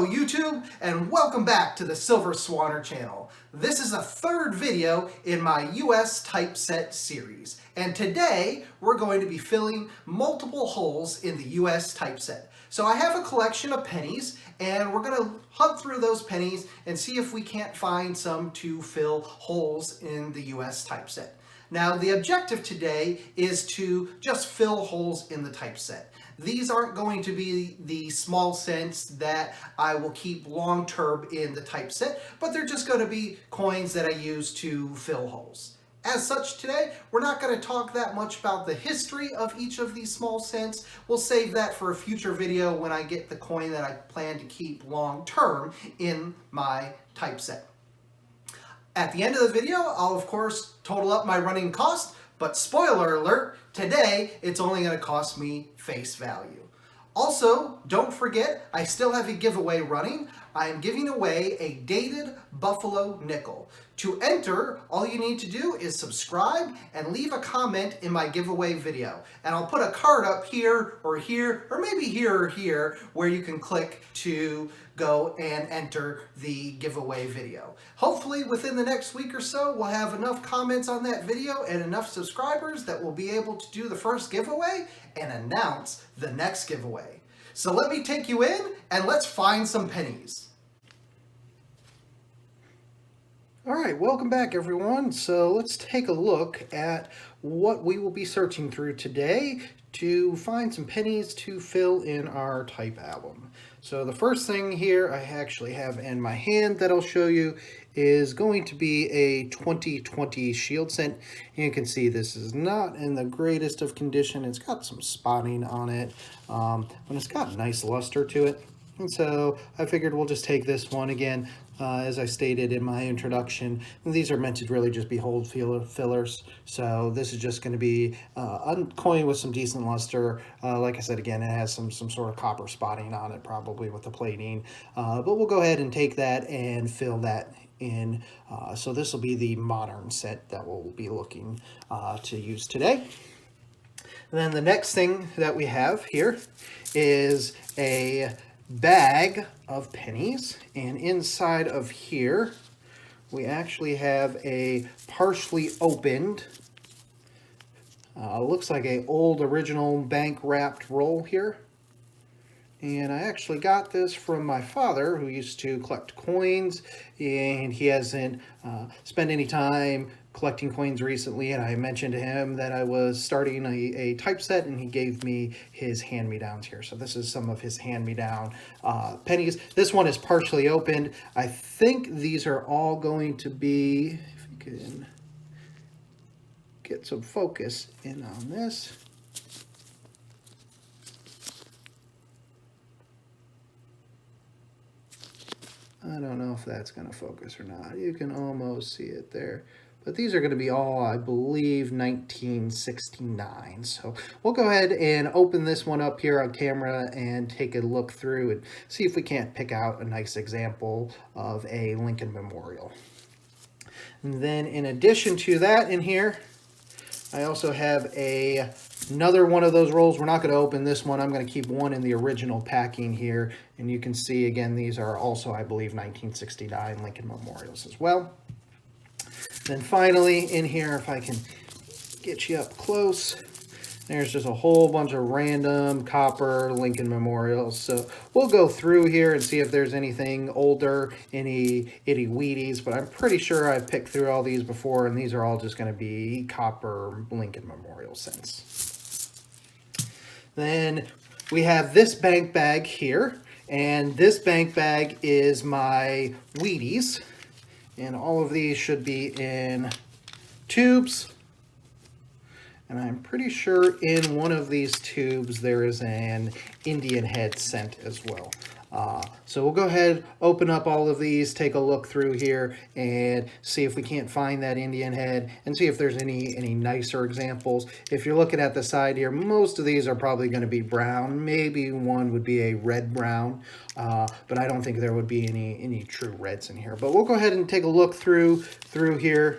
Hello YouTube, and welcome back to the Silver Swanner channel. This is the third video in my US typeset series, and today we're going to be filling multiple holes in the US typeset. So I have a collection of pennies, and we're going to hunt through those pennies and see if we can't find some to fill holes in the US typeset. Now, the objective today is to just fill holes in the typeset. These aren't going to be the small cents that I will keep long term in the typeset, but they're just going to be coins that I use to fill holes. As such, today, we're not going to talk that much about the history of each of these small cents. We'll save that for a future video when I get the coin that I plan to keep long term in my typeset. At the end of the video, I'll of course total up my running cost, but spoiler alert, today it's only going to cost me face value. Also, don't forget, I still have a giveaway running. I am giving away a dated Buffalo nickel. To enter, all you need to do is subscribe and leave a comment in my giveaway video. And I'll put a card up here, or maybe here or here, where you can click to go and enter the giveaway video. Hopefully within the next week or so, we'll have enough comments on that video and enough subscribers that we'll be able to do the first giveaway and announce the next giveaway. So let me take you in and let's find some pennies. All right, welcome back everyone. So let's take a look at what we will be searching through today to find some pennies to fill in our type album. So the first thing here I actually have in my hand that I'll show you is going to be a 2020 shield cent. You can see this is not in the greatest of condition. It's got some spotting on it, but it's got a nice luster to it. And so I figured we'll just take this one again. As I stated in my introduction, these are meant to really just be hole fillers. So this is just going to be a coin with some decent luster. Like I said, again, it has some sort of copper spotting on it, probably with the plating. But we'll go ahead and take that and fill that in. So this will be the modern set that we'll be looking to use today. And then the next thing that we have here is a bag of pennies, and inside of here we actually have a partially opened looks like a old original bank wrapped roll here. And I actually got this from my father, who used to collect coins, and he hasn't spent any time collecting coins recently, and I mentioned to him that I was starting a typeset, and he gave me his hand-me-downs here. So this is some of his hand-me-down pennies. This one is partially opened. I think these are all going to be, if you can get some focus in on this. I don't know if that's going to focus or not. You can almost see it there. But these are going to be all, I believe, 1969. So we'll go ahead and open this one up here on camera and take a look through and see if we can't pick out a nice example of a Lincoln Memorial. And then in addition to that in here, I also have another one of those rolls. We're not going to open this one. I'm going to keep one in the original packing here. And you can see, again, these are also, I believe, 1969 Lincoln Memorials as well. Then finally, in here, if I can get you up close, there's just a whole bunch of random copper Lincoln Memorials. So we'll go through here and see if there's anything older, any itty-weeties, but I'm pretty sure I've picked through all these before, and these are all just going to be copper Lincoln Memorial cents. Then we have this bank bag here, and this bank bag is my Wheaties, and all of these should be in tubes. And I'm pretty sure in one of these tubes there is an Indian head cent as well. So we'll go ahead, open up all of these, take a look through here, and see if we can't find that Indian head, and see if there's any nicer examples. If you're looking at the side here, most of these are probably going to be brown. Maybe one would be a red-brown, but I don't think there would be any true reds in here. But we'll go ahead and take a look through here,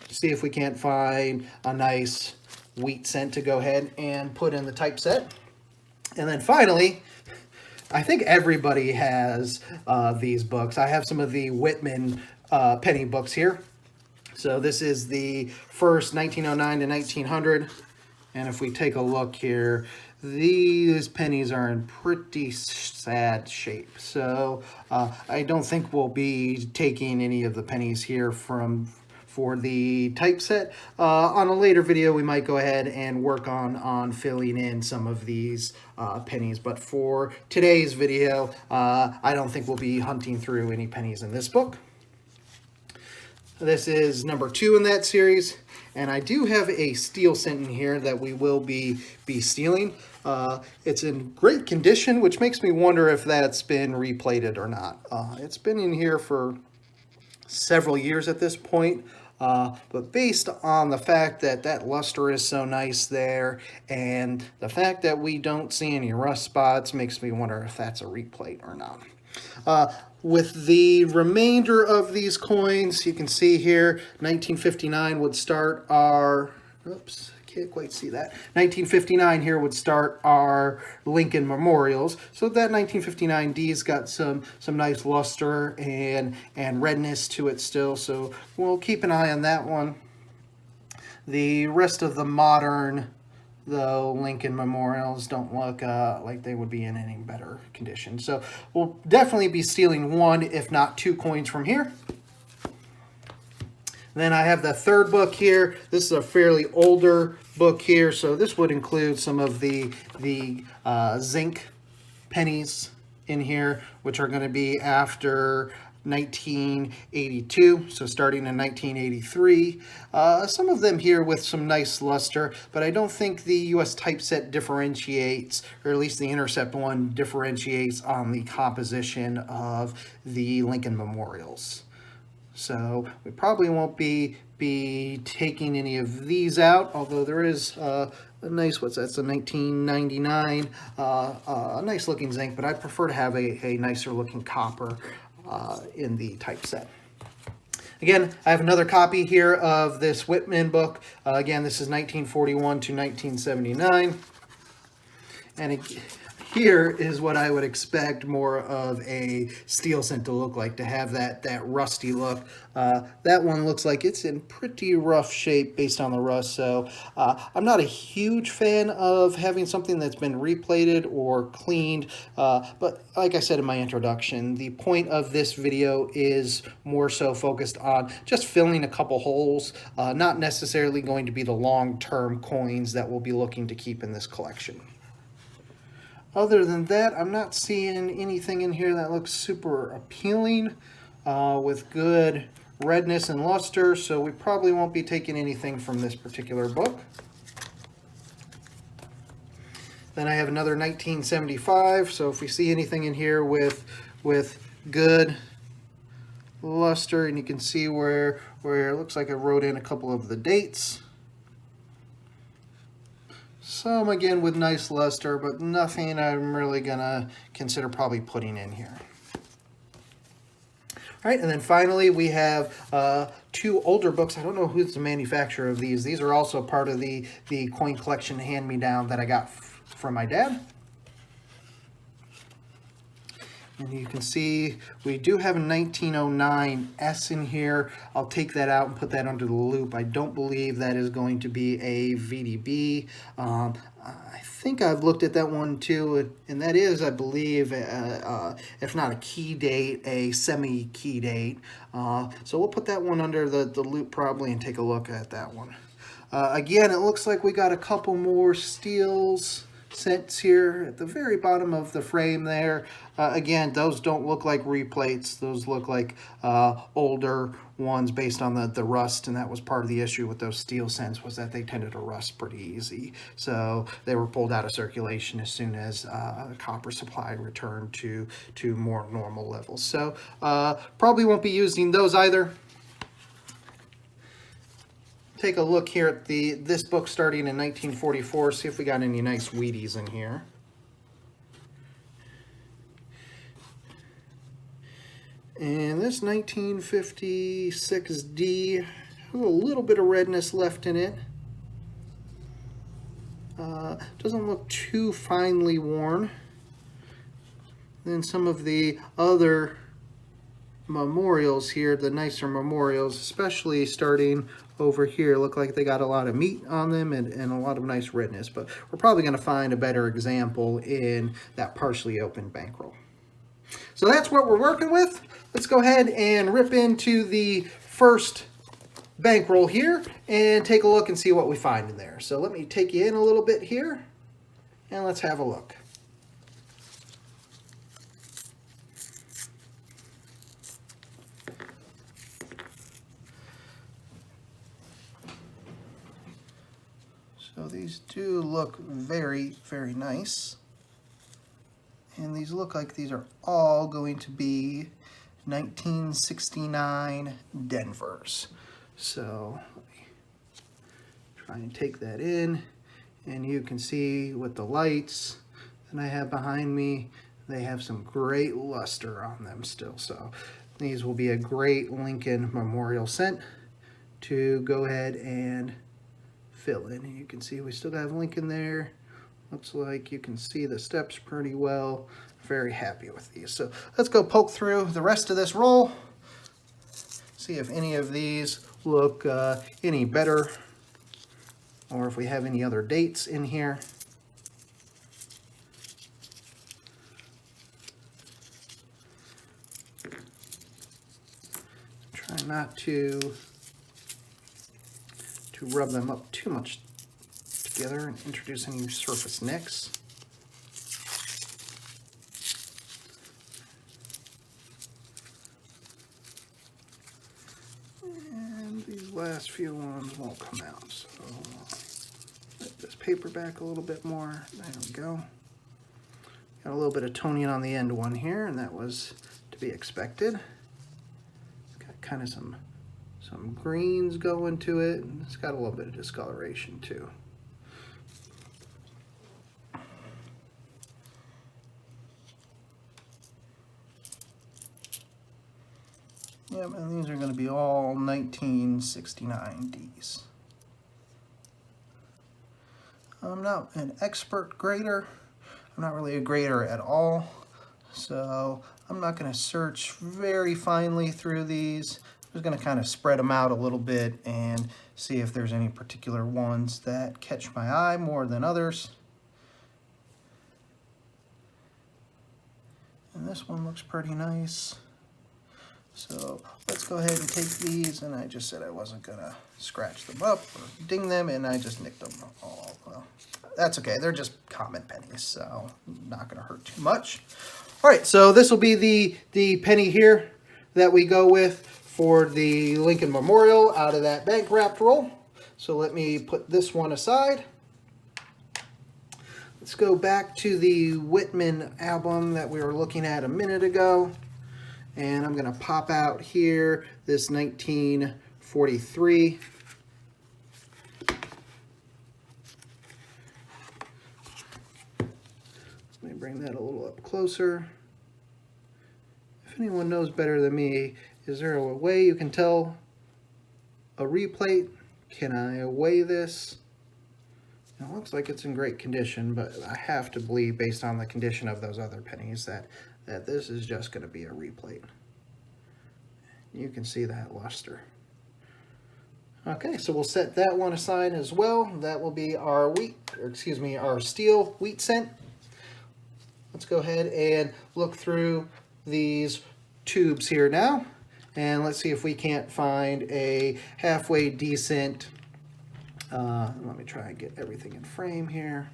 see if we can't find a nice wheat cent to go ahead and put in the typeset. And then finally, I think everybody has these books. I have some of the Whitman penny books here. So this is the first 1909 to 1900. And if we take a look here, these pennies are in pretty sad shape. So I don't think we'll be taking any of the pennies here for the typeset. On a later video, we might go ahead and work on filling in some of these pennies. But for today's video, I don't think we'll be hunting through any pennies in this book. This is number 2 in that series, and I do have a steel cent in here that we will be stealing. It's in great condition, which makes me wonder if that's been replated or not. It's been in here for several years at this point, but based on the fact that that luster is so nice there, and the fact that we don't see any rust spots, makes me wonder if that's a replate or not. With the remainder of these coins, you can see here, 1959 would start our, oops, can't quite see that. 1959 here would start our Lincoln Memorials. So that 1959 D's got some nice luster and redness to it still. So we'll keep an eye on that one. The rest of the modern, though, Lincoln Memorials don't look like they would be in any better condition. So we'll definitely be stealing 1, if not 2 coins from here. Then I have the third book here. This is a fairly older book here, so this would include some of the zinc pennies in here, which are going to be after 1982, so starting in 1983. Some of them here with some nice luster, but I don't think the US typeset differentiates, or at least the Intercept one differentiates on the composition of the Lincoln Memorials. So we probably won't be taking any of these out, although there is a nice, what's that, it's a 1999, a nice looking zinc, but I prefer to have a nicer looking copper in the typeset. Again, I have another copy here of this Whitman book. Again, this is 1941 to 1979. And here is what I would expect more of a steel cent to look like, to have that rusty look. That one looks like it's in pretty rough shape based on the rust, so I'm not a huge fan of having something that's been replated or cleaned, but like I said in my introduction, the point of this video is more so focused on just filling a couple holes, not necessarily going to be the long-term coins that we'll be looking to keep in this collection. Other than that, I'm not seeing anything in here that looks super appealing with good redness and luster, so we probably won't be taking anything from this particular book. Then I have another 1975, so if we see anything in here with good luster, and you can see where it looks like I wrote in a couple of the dates. Some, again, with nice luster, but nothing I'm really going to consider probably putting in here. All right, and then finally we have 2 older books. I don't know who's the manufacturer of these. These are also part of the coin collection hand-me-down that I got from my dad. And you can see we do have a 1909 S in here. I'll take that out and put that under the loop. I don't believe that is going to be a VDB. I think I've looked at that one too, and that is, I believe, if not a key date, a semi-key date. So we'll put that one under the loop probably and take a look at that one. Again, it looks like we got a couple more steels cents here at the very bottom of the frame there. Again, those don't look like replates. Those look like older ones based on the rust, and that was part of the issue with those steel cents, was that they tended to rust pretty easy. So they were pulled out of circulation as soon as copper supply returned to more normal levels. So probably won't be using those either. Take a look here at this book starting in 1944, see if we got any nice Wheaties in here. And this 1956D has a little bit of redness left in it. Doesn't look too finely worn. Then some of the other memorials here, the nicer memorials, especially starting over here, look like they got a lot of meat on them and a lot of nice redness, but we're probably going to find a better example in that partially open bankroll. So that's what we're working with. Let's go ahead and rip into the first bankroll here and take a look and see what we find in there. So let me take you in a little bit here and let's have a look. So these do look very, very nice. And these look like these are all going to be 1969 Denvers. So let me try and take that in. And you can see with the lights that I have behind me, they have some great luster on them still. So these will be a great Lincoln Memorial scent to go ahead and fill in. And you can see we still have Lincoln there. Looks like you can see the steps pretty well. Very happy with these. So let's go poke through the rest of this roll. See if any of these look any better, or if we have any other dates in here. Try not to rub them up too much together and introduce any surface nicks. And these last few ones won't come out, so let this paper back a little bit more. There we go. Got a little bit of toning on the end one here, and that was to be expected. It's got kind of some greens going to it, and it's got a little bit of discoloration too. Yep, and these are going to be all 1969 Ds. I'm not an expert grader. I'm not really a grader at all, so I'm not going to search very finely through these. I'm just going to kind of spread them out a little bit and see if there's any particular ones that catch my eye more than others. And this one looks pretty nice. So let's go ahead and take these, and I just said I wasn't going to scratch them up or ding them, and I just nicked them all. Well, that's okay. They're just common pennies, so not going to hurt too much. All right, so this will be the penny here that we go with for the Lincoln Memorial out of that bank wrapped roll. So let me put this one aside. Let's go back to the Whitman album that we were looking at a minute ago. And I'm going to pop out here this 1943. Let me bring that a little up closer. If anyone knows better than me, is there a way you can tell a replate? Can I weigh this? It looks like it's in great condition, but I have to believe, based on the condition of those other pennies, that this is just going to be a replate. You can see that luster. Okay, so we'll set that one aside as well. That will be our our steel wheat cent. Let's go ahead and look through these tubes here now, and let's see if we can't find a halfway decent. Let me try and get everything in frame here.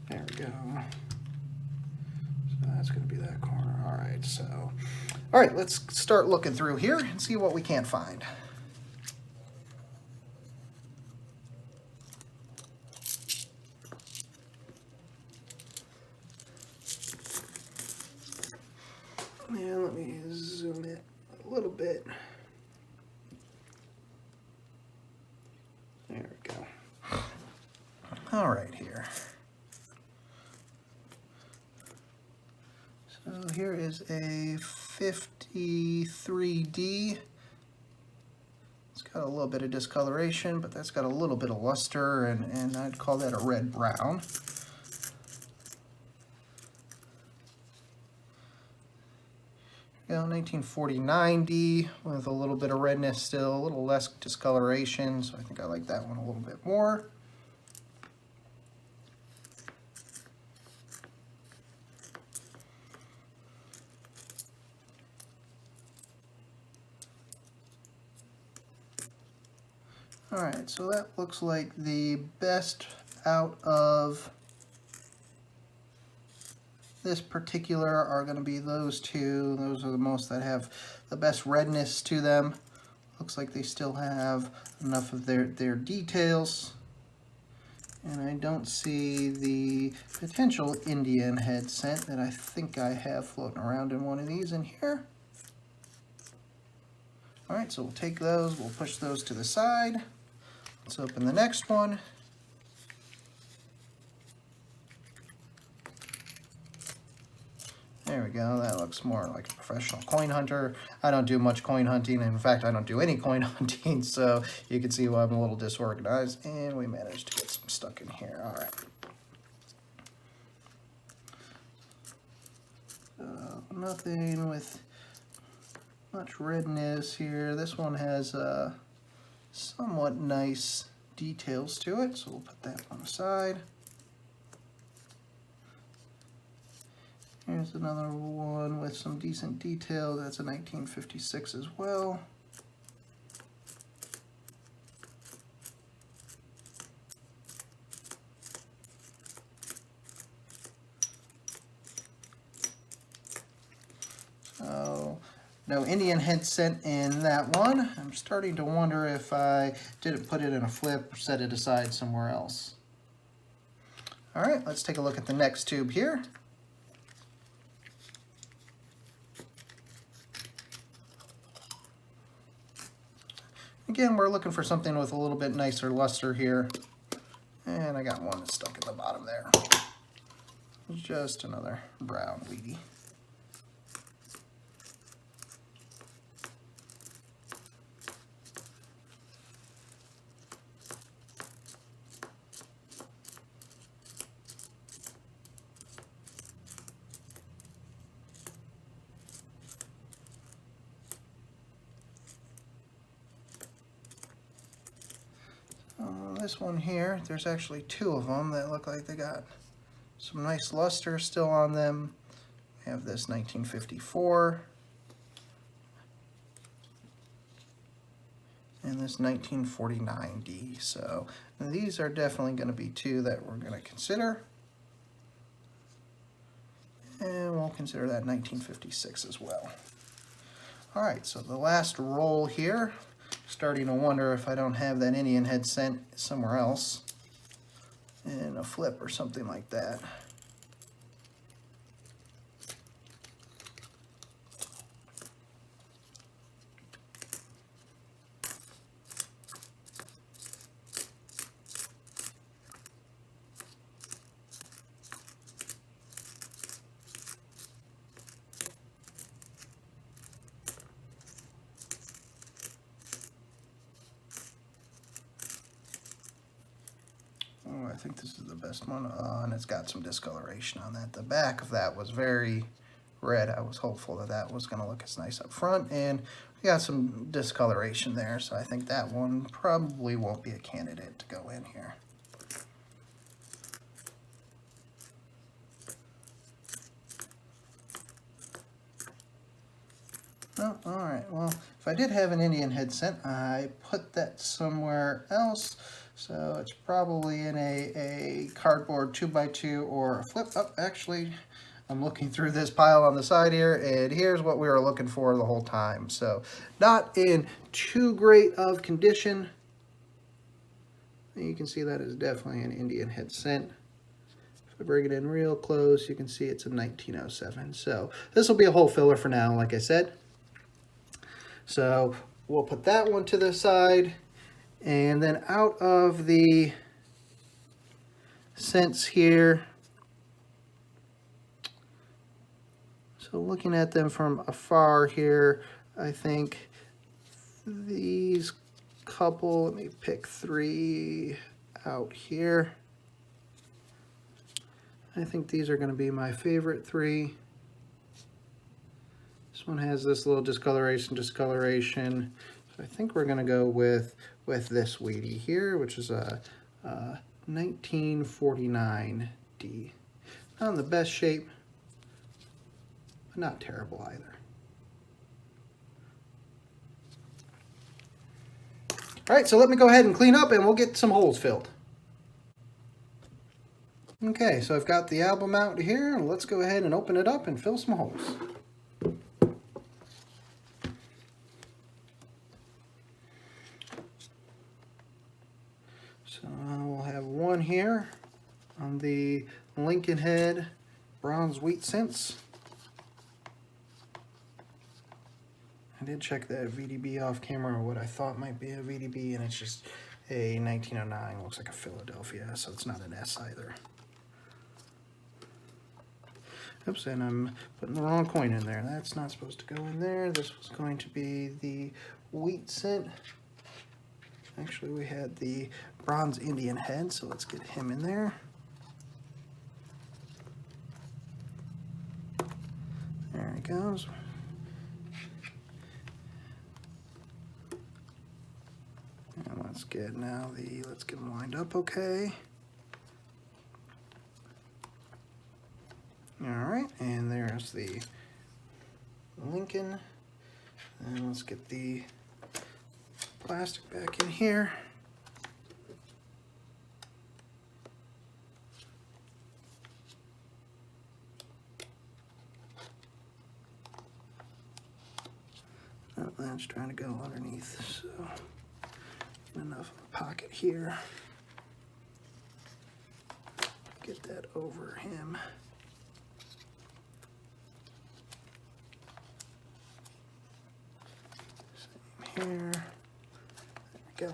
There we go. So that's going to be that corner. All right, so all right, let's start looking through here and see what we can't find. And let me zoom it a little bit. There we go. All right, here. So here is a 53D. It's got a little bit of discoloration, but that's got a little bit of luster, and I'd call that a red-brown. go, 1940-90 with a little bit of redness still, a little less discoloration, so I think I like that one a little bit more. All right, so that looks like the best out of this particular are going to be those two. Those are the most that have the best redness to them. Looks like they still have enough of their details. And I don't see the potential Indian head scent that I think I have floating around in one of these in here. All right, so we'll take those, we'll push those to the side. Let's open the next one. There we go, that looks more like a professional coin hunter. I don't do much coin hunting. In fact, I don't do any coin hunting, so you can see why I'm a little disorganized. And we managed to get some stuck in here. All right. Nothing with much redness here. This one has somewhat nice details to it, so we'll put that one aside. Here's another one with some decent detail. That's a 1956 as well. So, no Indian head scent in that one. I'm starting to wonder if I didn't put it in a flip or set it aside somewhere else. All right, let's take a look at the next tube here. Again, we're looking for something with a little bit nicer luster here. And I got one that's stuck at the bottom there. Just another brown weedy. This one here, there's actually two of them that look like they got some nice luster still on them. We have this 1954 and this 1949D. So these are definitely going to be two that we're going to consider. And we'll consider that 1956 as well. All right, so the last roll here. Starting to wonder if I don't have that Indian head scent somewhere else in a flip or something like that. I think this is the best one, and it's got some discoloration on that. The back of that was very red. I was hopeful that that was going to look as nice up front, and we got some discoloration there, so I think that one probably won't be a candidate to go in here. Oh, all right, well, if I did have an Indian head scent, I put that somewhere else. So it's probably in a cardboard 2x2 or a flip. Oh, actually, I'm looking through this pile on the side here, and here's what we were looking for the whole time. So not in too great of condition. You can see that is definitely an Indian head scent. If I bring it in real close, you can see it's a 1907. So this will be a whole filler for now, like I said. So we'll put that one to the side. And then out of the scents here, so looking at them from afar here, I think these couple, let me pick three out here. I think these are going to be my favorite three. This one has this little discoloration. So I think we're gonna go with this Wheatie here, which is a 1949D. Not in the best shape, but not terrible either. All right, so let me go ahead and clean up and we'll get some holes filled. Okay, so I've got the album out here. Let's go ahead and open it up and fill some holes. So we'll have one here on the Lincoln Head Bronze Wheat Cents. I did check that VDB off camera, or what I thought might be a VDB, and it's just a 1909. Looks like a Philadelphia, so it's not an S either. Oops, and I'm putting the wrong coin in there. That's not supposed to go in there. This was going to be the wheat cent. Actually, we had the bronze Indian head, so let's get him in there. There he goes. And let's get him lined up okay. Alright, and there's the Lincoln. And let's get the plastic back in here. Oh, that's trying to go underneath, so enough of a pocket here. Get that over him. Here. There we go.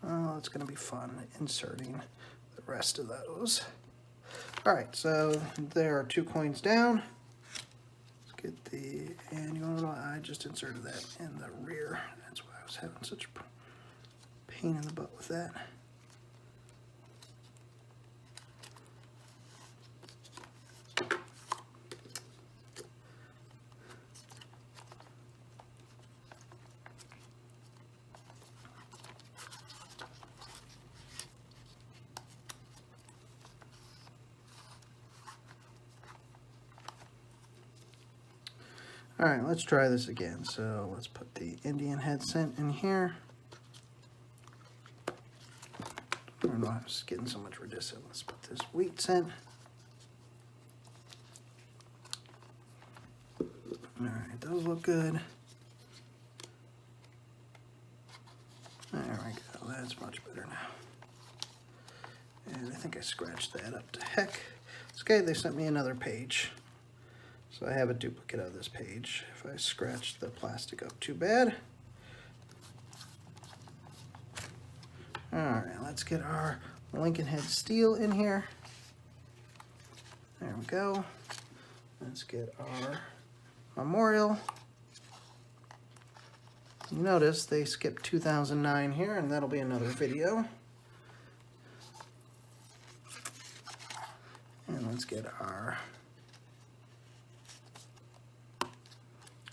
Oh, it's going to be fun inserting the rest of those. Alright, so there are 2 coins down. Let's get the, and you want to know, I just inserted that in the rear. That's why I was having such a pain in the butt with that. All right, let's try this again. So let's put the Indian head cent in here. I don't know, I was getting so much redisco. Let's put this wheat cent. All right, those look good. There we go, that's much better now. And I think I scratched that up to heck. It's okay, they sent me another page. So I have a duplicate of this page. If I scratch the plastic up too bad. All right, let's get our Lincoln Head steel in here. There we go. Let's get our memorial. You notice they skipped 2009 here, and that'll be another video. And let's get our...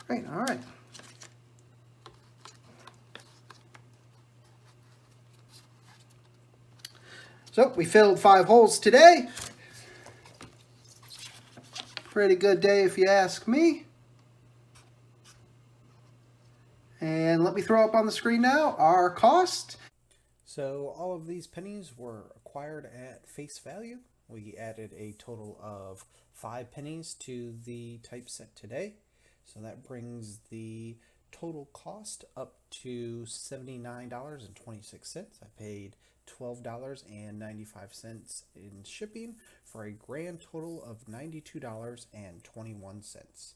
Great, all right. So we filled 5 holes today. Pretty good day if you ask me. And let me throw up on the screen now our cost. So all of these pennies were acquired at face value. We added a total of 5 pennies to the typeset today. So that brings the total cost up to $79.26. I paid $12.95 in shipping for a grand total of $92.21.